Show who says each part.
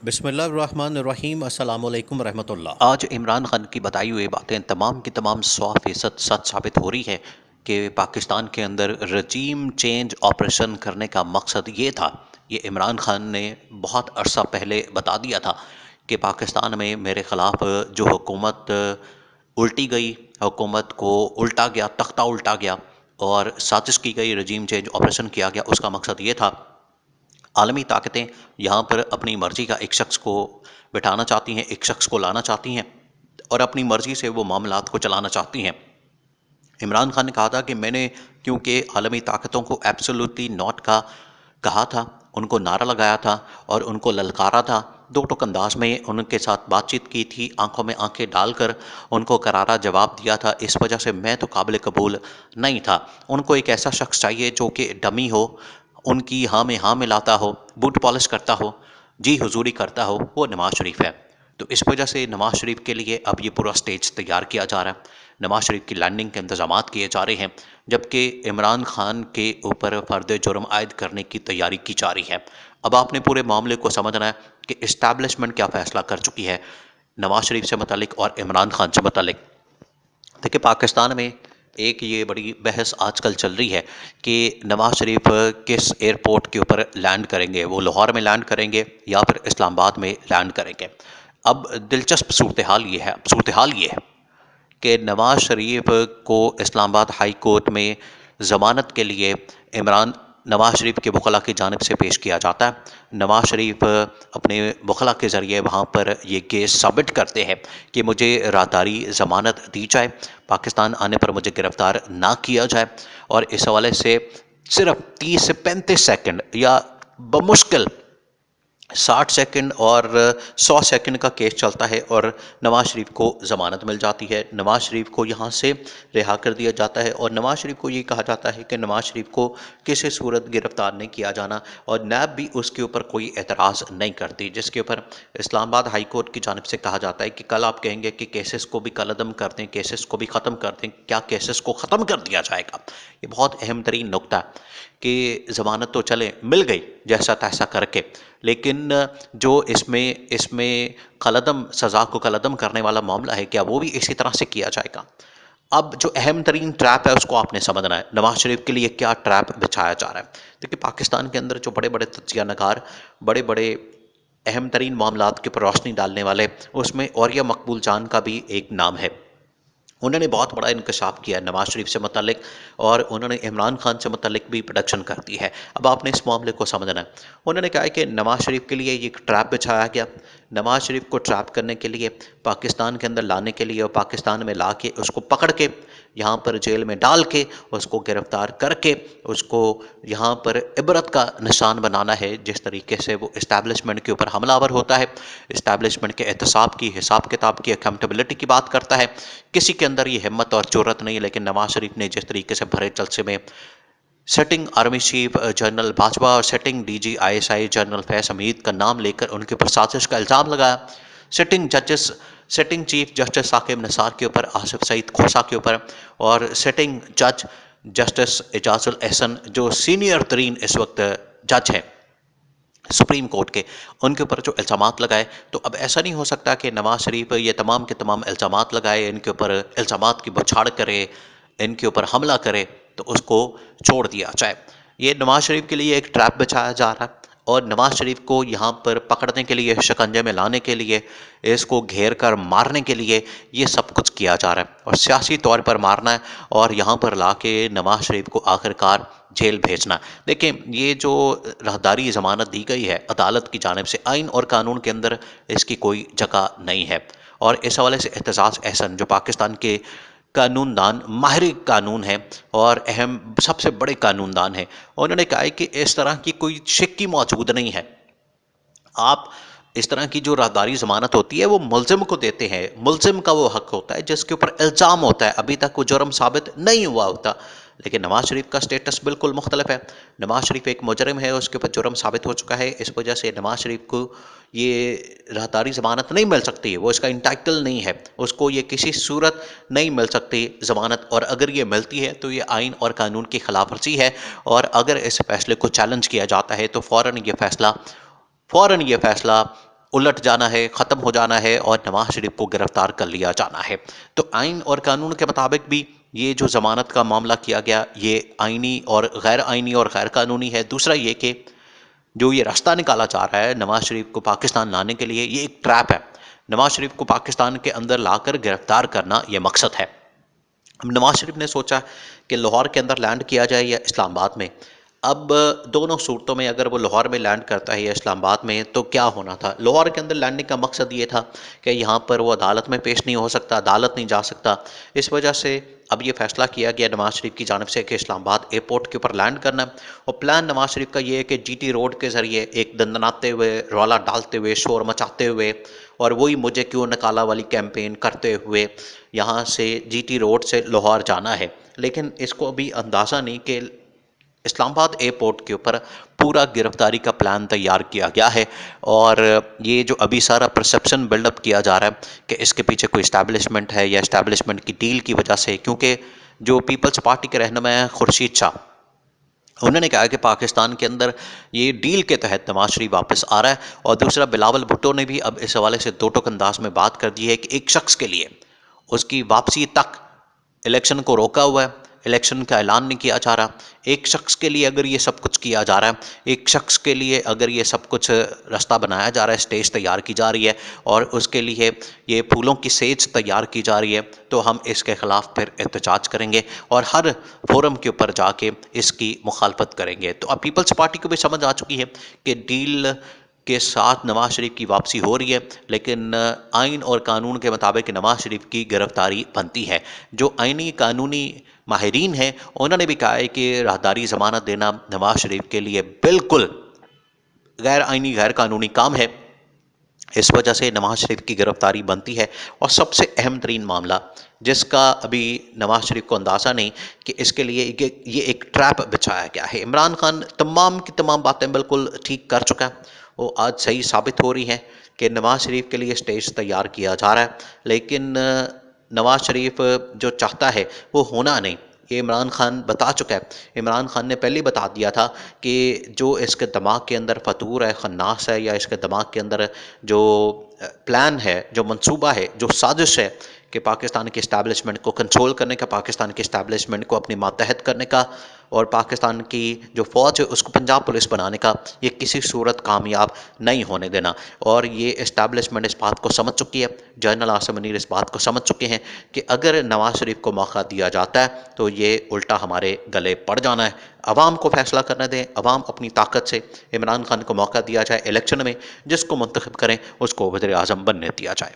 Speaker 1: बिस्मिल्लाहिर्रहमानिर्रहीम अस्सलामु अलैकुम रहमतुल्लाह। आज इमरान खान की बताई हुई बातें तमाम की तमाम 100% सच साबित हो रही है कि पाकिस्तान के अंदर रजीम चेंज ऑपरेशन करने का मकसद ये था। ये इमरान खान ने बहुत अरसा पहले बता दिया था कि पाकिस्तान में मेरे ख़िलाफ़ जो हुकूमत उल्टी गई, हुकूमत को उल्टा गया, तख्ता उल्टा गया और साजिश की गई, रजीम चेंज ऑपरेशन किया गया। उसका मकसद ये था, आलमी ताकतें यहाँ पर अपनी मर्जी का एक शख्स को बिठाना चाहती हैं, एक शख्स को लाना चाहती हैं और अपनी मर्जी से वो मामलात को चलाना चाहती हैं। इमरान खान ने कहा था कि मैंने क्योंकि आलमी ताकतों को एब्सोल्युटली नॉट का कहा था, उनको नारा लगाया था और उनको ललकारा था, दो टुक अंदाज में उनके साथ बातचीत की थी, आंखों में आंखें डालकर उनको करारा जवाब दिया था। इस वजह से मैं तो काबिल कबूल नहीं था। उनको एक ऐसा शख्स चाहिए जो कि डमी हो, उनकी हाँ में हाँ मिलाता हो, बूट पॉलिश करता हो, जी हुजूरी करता हो, वो नवाज शरीफ है। तो इस वजह से नवाज शरीफ के लिए अब ये पूरा स्टेज तैयार किया जा रहा है। नवाज शरीफ की लैंडिंग के इंतजामात किए जा रहे हैं, जबकि इमरान खान के ऊपर फ़र्द जुर्म आयद करने की तैयारी की जा रही है। अब आपने पूरे मामले को समझना है कि इस्टेब्लिशमेंट क्या फ़ैसला कर चुकी है नवाज शरीफ से मुतल्लिक और इमरान खान से मुतल्लिक। देखिए, पाकिस्तान में एक ये बड़ी बहस आजकल चल रही है कि नवाज शरीफ किस एयरपोर्ट के ऊपर लैंड करेंगे, वो लाहौर में लैंड करेंगे या फिर इस्लामाबाद में लैंड करेंगे। अब दिलचस्प सूरत हाल ये है कि नवाज शरीफ को इस्लामाबाद हाई कोर्ट में ज़मानत के लिए इमरान नवाज शरीफ के वकला की जानिब से पेश किया जाता है। नवाज शरीफ अपने वकला के ज़रिए वहाँ पर ये केस सबमिट करते हैं कि मुझे राहदारी ज़मानत दी जाए, पाकिस्तान आने पर मुझे गिरफ़्तार ना किया जाए। और इस हवाले से सिर्फ 30 से 35 सेकंड या बमुश्किल 60 सेकंड और 100 सेकंड का केस चलता है और नवाज शरीफ को ज़मानत मिल जाती है। नवाज शरीफ को यहाँ से रिहा कर दिया जाता है और नवाज शरीफ को ये कहा जाता है कि नवाज शरीफ को किसी सूरत गिरफ्तार नहीं किया जाना और नैब भी उसके ऊपर कोई एतराज़ नहीं करती, जिसके ऊपर इस्लामाबाद हाई कोर्ट की जानिब से कहा जाता है कि कल आप कहेंगे कि केसेस को भी कलअदम कर दें, केसेस को भी ख़त्म कर दें, क्या केसेस को ख़त्म कर दिया जाएगा? ये बहुत अहम तरीन नुकता है कि ज़मानत तो चले मिल गई जैसा तैसा करके, लेकिन जो इसमें इसमें कलअदम सज़ा को कलअदम करने वाला मामला है, क्या वो भी इसी तरह से किया जाएगा? अब जो अहम तरीन ट्रैप है उसको आपने समझना है, नवाज शरीफ के लिए क्या ट्रैप बिछाया जा रहा है। देखिए, पाकिस्तान के अंदर जो बड़े बड़े तज्जिया नगार, बड़े बड़े अहम तरीन मामलात के ऊपर रोशनी डालने वाले, उसमें औरिया मकबूल जान का भी एक नाम है। उन्होंने बहुत बड़ा इंकशाफ किया है नवाज शरीफ से मुतल्लिक और उन्होंने इमरान खान से मुतल्लिक भी प्रोडक्शन कर दी है। अब आपने इस मामले को समझना है। उन्होंने कहा है कि नवाज शरीफ के लिए ये एक ट्रैप बिछाया गया। नवाज शरीफ को ट्रैप करने के लिए, पाकिस्तान के अंदर लाने के लिए और पाकिस्तान में ला के उसको पकड़ के यहाँ पर जेल में डाल के उसको गिरफ्तार करके उसको यहाँ पर इबरत का निशान बनाना है। जिस तरीके से वो इस्टेब्लिशमेंट के ऊपर हमलावर होता है, इस्टेब्लिशमेंट के एहतसाब की, हिसाब किताब की, अकाउंटेबिलिटी की बात करता है, किसी के अंदर ये हिम्मत और ज़रूरत नहीं है। लेकिन नवाज शरीफ ने जिस तरीके से भरे जलसे में sitting army chief general Bajwa और sitting DG ISI general Faiz Hameed का नाम लेकर उनके ऊपर साजिश का इल्ज़ाम लगाया, sitting chief justice Saqib Nisar के ऊपर, आसिफ सईद खोसा के ऊपर और सेटिंग जज जस्टिस एजाजुल एहसन जो सीनियर तरीन इस वक्त जज हैं सुप्रीम कोर्ट के, उनके ऊपर जो इल्ज़ामात लगाए। तो अब ऐसा नहीं हो सकता कि नवाज शरीफ ये तमाम के तमाम इल्ज़ामात लगाए, इनके ऊपर इल्ज़ामात की बौछार करे, इनके ऊपर हमला करे तो उसको छोड़ दिया जाए। ये नवाज शरीफ के लिए एक ट्रैप बिछाया जा रहा है और नवाज शरीफ को यहाँ पर पकड़ने के लिए, शिकंजे में लाने के लिए, इसको घेर कर मारने के लिए ये सब कुछ किया जा रहा है और सियासी तौर पर मारना है और यहाँ पर ला के नवाज शरीफ को आखिरकार जेल भेजना। देखिए, ये जो राहदारी ज़मानत दी गई है अदालत की जानिब से, आइन और कानून के अंदर इसकी कोई जगह नहीं है। और इस हवाले से एहतजाज एहसन जो पाकिस्तान के कानूनदान, माहिर कानून है और अहम सबसे बड़े कानूनदान हैं, उन्होंने कहा है कि इस तरह की कोई शिक्की मौजूद नहीं है। आप इस तरह की जो राहदारी ज़मानत होती है वो मुलजिम को देते हैं, मुलजिम का वो हक होता है जिसके ऊपर इल्ज़ाम होता है, अभी तक वो जुर्म साबित नहीं हुआ होता। लेकिन नवाज शरीफ का स्टेटस बिल्कुल मुख्तलिफ है। नवाज शरीफ एक मुजरिम है, उसके ऊपर जुर्म साबित हो चुका है, इस वजह से नवाज शरीफ को ये राहदारी ज़मानत नहीं मिल सकती है, वो इसका इंटाइटल नहीं है, उसको ये किसी सूरत नहीं मिल सकती ज़मानत। और अगर ये मिलती है तो ये आइन और कानून की खिलाफ वर्जी है और अगर इस फैसले को चैलेंज किया जाता है तो फ़ौरन ये फ़ैसला उलट जाना है, ख़त्म हो जाना है और नवाज शरीफ को गिरफ्तार कर लिया जाना है। तो आइन और कानून के मुताबिक भी ये जो ज़मानत का मामला किया गया, ये आइनी और गैर कानूनी है। दूसरा ये कि जो ये रास्ता निकाला जा रहा है नवाज शरीफ को पाकिस्तान लाने के लिए, ये एक ट्रैप है। नवाज शरीफ को पाकिस्तान के अंदर लाकर गिरफ्तार करना ये मकसद है। अब नवाज शरीफ ने सोचा कि लाहौर के अंदर लैंड किया जाए या इस्लामाबाद में। अब दोनों सूरतों में अगर वो लाहौर में लैंड करता है या इस्लामाबाद में तो क्या होना था। लाहौर के अंदर लैंडिंग का मकसद ये था कि यहाँ पर वो अदालत में पेश नहीं हो सकता, अदालत नहीं जा सकता। इस वजह से अब ये फैसला किया गया नवाज शरीफ की जानब से कि इस्लामाबाद एयरपोर्ट के ऊपर लैंड करना। और प्लान नवाज शरीफ का ये है कि जीटी रोड के ज़रिए एक दंदनाते हुए, रौला डालते हुए, शोर मचाते हुए और वही मुझे क्यों निकाला वाली कैंपेन करते हुए यहाँ से जीटी रोड से लाहौर जाना है। लेकिन इसको अभी अंदाज़ा नहीं कि इस्लामाबाद एयरपोर्ट के ऊपर पूरा गिरफ्तारी का प्लान तैयार किया गया है। और ये जो अभी सारा परसेप्शन बिल्डअप किया जा रहा है कि इसके पीछे कोई इस्टेब्लिशमेंट है या इस्टेब्लिशमेंट की डील की वजह से, क्योंकि जो पीपल्स पार्टी के रहनुमा हैं खुर्शीद शाह, उन्होंने कहा कि पाकिस्तान के अंदर ये डील के तहत नवाज शरीफ वापस आ रहा है। और दूसरा बिलावल भुट्टो ने भी अब इस हवाले से दो टोक अंदाज में बात कर दी है कि एक शख्स के लिए उसकी वापसी तक इलेक्शन को रोका हुआ है, इलेक्शन का ऐलान नहीं किया जा रहा। एक शख्स के लिए अगर ये सब कुछ किया जा रहा है, एक शख्स के लिए अगर ये सब कुछ रास्ता बनाया जा रहा है, स्टेज तैयार की जा रही है और उसके लिए ये फूलों की सेज तैयार की जा रही है, तो हम इसके ख़िलाफ़ फिर एहतजाज करेंगे और हर फोरम के ऊपर जाके इसकी मुखालफत करेंगे। तो अब पीपल्स पार्टी को भी समझ आ चुकी है कि डील के साथ नवाज शरीफ की वापसी हो रही है, लेकिन आइन और कानून के मुताबिक नवाज शरीफ की गिरफ्तारी बनती है। जो आइनी कानूनी माहिरीन हैं उन्होंने भी कहा है कि राहदारी ज़मानत देना नवाज शरीफ के लिए बिल्कुल गैर आइनी, गैर कानूनी काम है। इस वजह से नवाज शरीफ की गिरफ्तारी बनती है। और सबसे अहम तरीन मामला जिसका अभी नवाज शरीफ को अंदाज़ा नहीं कि इसके लिए ये एक ट्रैप बिछाया गया है। इमरान खान तमाम की तमाम बातें बिल्कुल ठीक कर चुका है, वो आज सही साबित हो रही हैं कि नवाज शरीफ के लिए स्टेज तैयार किया जा रहा है, लेकिन नवाज शरीफ जो चाहता है वो होना नहीं। ये इमरान खान बता चुका है। इमरान खान ने पहले ही बता दिया था कि जो इसके दिमाग के अंदर फतूर है, खन्नास है, या इसके दिमाग के अंदर जो प्लान है, जो मंसूबा है, जो साजिश है कि पाकिस्तान के इस्टेब्लिशमेंट को कंट्रोल करने का, पाकिस्तान के इस्टेब्लिशमेंट को अपनी मातहत करने का और पाकिस्तान की जो फ़ौज है उसको पंजाब पुलिस बनाने का, ये किसी सूरत कामयाब नहीं होने देना। और ये इस्टेब्लिशमेंट इस बात को समझ चुकी है, जनरल आसिम मुनीर इस बात को समझ चुके हैं कि अगर नवाज शरीफ को मौका दिया जाता है तो ये उल्टा हमारे गले पड़ जाना है। अवाम को फैसला करने दें, अवाम अपनी ताकत से इमरान खान को मौका दिया जाए इलेक्शन में, जिसको मुंतखब करें उसको वज़ीर आज़म बनने दिया जाए।